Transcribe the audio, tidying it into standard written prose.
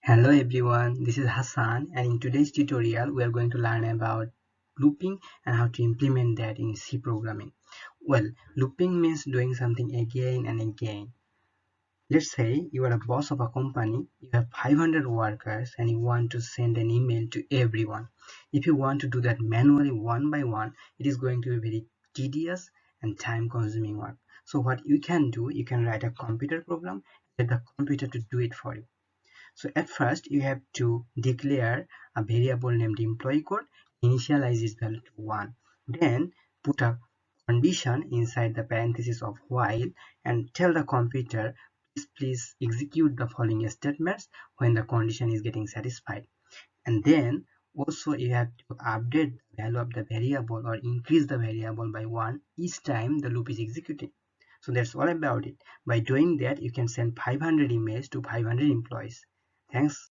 Hello everyone, this is Hassan, and in today's tutorial we are going to learn about looping and how to implement that in C programming. Well, looping means doing something again and again. Let's say you are a boss of a company, you have 500 workers and you want to send an email to everyone. If you want to do that manually one by one, it is going to be very tedious and time consuming work. So what you can do, you can write a computer program, get the computer to do it for you. So at first you have to declare a variable named employee code, initialize its value to 1. Then put a condition inside the parenthesis of while and tell the computer please execute the following statements when the condition is getting satisfied. And then also you have to update the value of the variable or increase the variable by 1 each time the loop is executing. So that's all about it. By doing that, you can send 500 emails to 500 employees. Thanks.